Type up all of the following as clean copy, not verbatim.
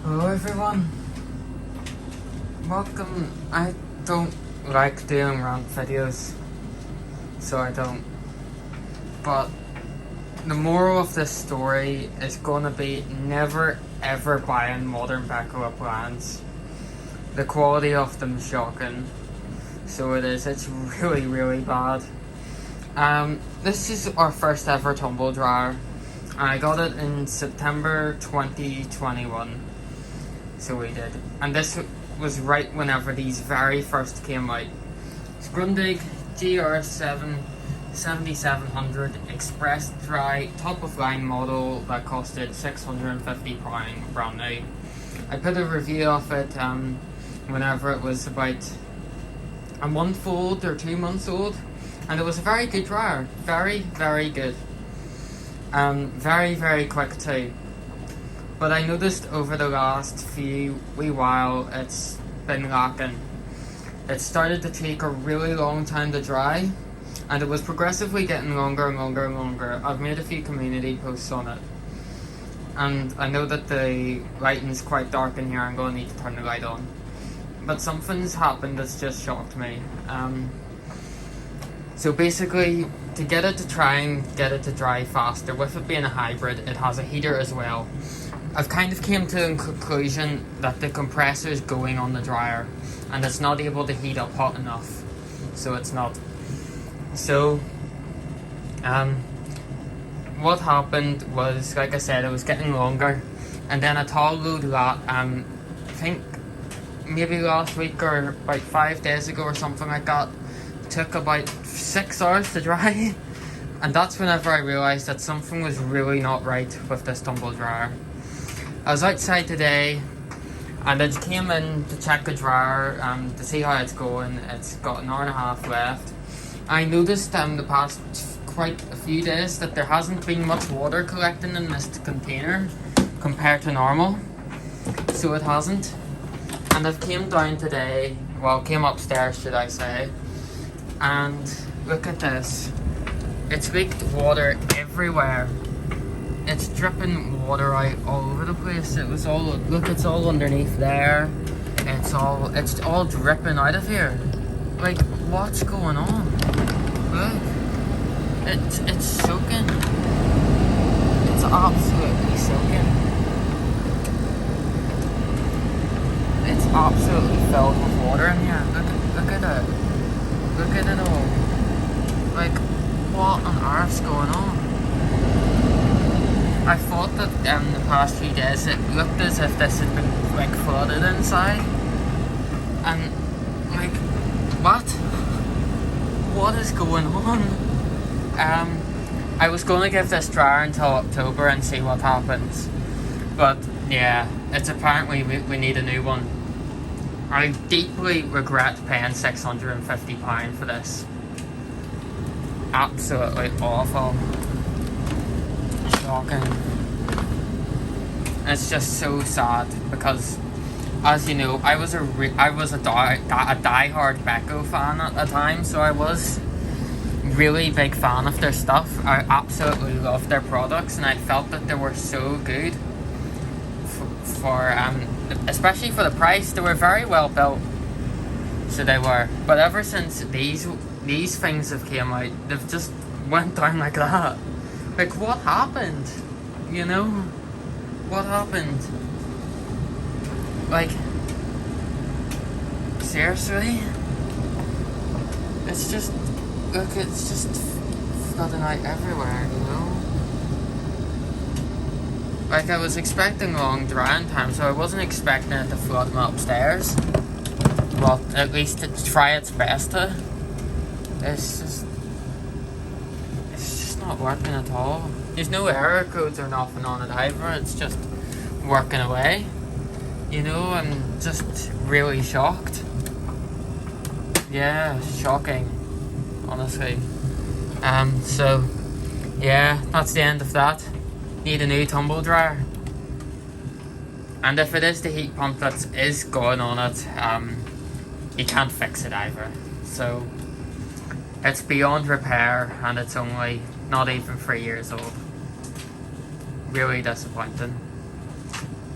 Hello everyone, welcome. I don't like doing rant videos, so I don't, but the moral of this story is gonna be never ever buying modern beko appliance. The quality of them is shocking, so it's really bad. This is our first ever tumble dryer. I got it in September 2021. So we did. And this was right whenever these very first came out. It's Grundig GR7700 ExpressDry top of line model that costed £650 brand new. I put a review of it whenever it was about a month old or 2 months old, and it was a very good dryer. Very good. Very quick too. But I noticed over the last wee while it's been lacking. It started to take a really long time to dry, and it was progressively getting longer and longer. I've made a few community posts on it, and I know that the lighting's quite dark in here. I'm going to need to turn the light on, but something's happened that's just shocked me. So basically, to get it to try and get it to dry faster, with it being a hybrid, it has a heater as well. I've kind of came to the conclusion that the compressor is going on the dryer and it's not able to heat up hot enough, so it's not. So what happened was, like I said, it was getting longer, and then a tall load I think maybe last week or about 5 days ago or something like that, took about 6 hours to dry. And that's whenever I realised that something was really not right with this tumble dryer. I was outside today and I just came in to check the dryer to see how it's going. It's got an hour and a half left. I noticed the past quite a few days that there hasn't been much water collecting in this container compared to normal. So it hasn't. And I've came down today, well, came upstairs should I say, and look at this. It's leaked water everywhere. It's dripping water out all over the place. It was all, look, it's all underneath there. It's all dripping out of here. Like, what's going on? Look, it's soaking. It's absolutely soaking. It's absolutely filled with water in here. Look at it. Look at it all. Like, what on earth's going on? I thought that the past few days it looked as if this had been like flooded inside, and like, what is going on? I was going to give this dryer until October and see what happens, but yeah, it's apparently we need a new one. I deeply regret paying £650 for this. Absolutely awful. Shocking. It's just so sad because, as you know, I was a die-hard beko fan at the time, so I was really big fan of their stuff. I absolutely loved their products, and I felt that they were so good for especially for the price. They were very well built, so they were. But ever since these things have came out, they've just went down like that. Like, what happened? You know? What happened? Like, seriously? It's just, look, it's just flooding out everywhere, you know? Like, I was expecting long drying time, so I wasn't expecting it to flood me upstairs. Well, at least to try its best to. It's just not working at all. There's no error codes or nothing on it either. It's just working away. You know, I'm just really shocked. Yeah, shocking, honestly. So yeah, that's the end of that. Need a new tumble dryer. And if it is the heat pump that is going on it, you can't fix it either. So it's beyond repair, and it's only not even 3 years old. Really disappointing.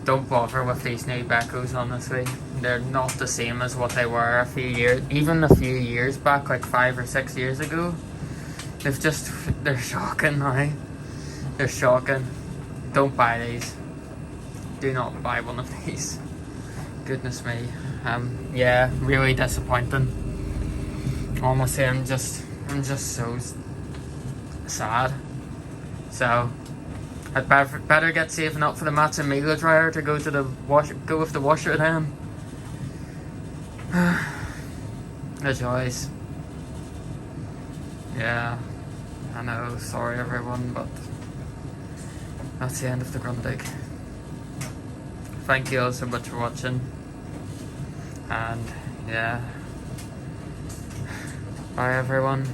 don't bother with these new Bekos, honestly. They're not the same as what they were a few years back, like 5 or 6 years ago. They're shocking now. They're shocking. Don't buy these. Do not buy one of these. Goodness me. Yeah, really disappointing. Honestly, I'm just so sad. So I'd better get saving up for the Matsumigo dryer to go with the washer then. The joys. Yeah, I know, sorry everyone, but that's the end of the Grundig. Thank you all so much for watching, and yeah, bye everyone.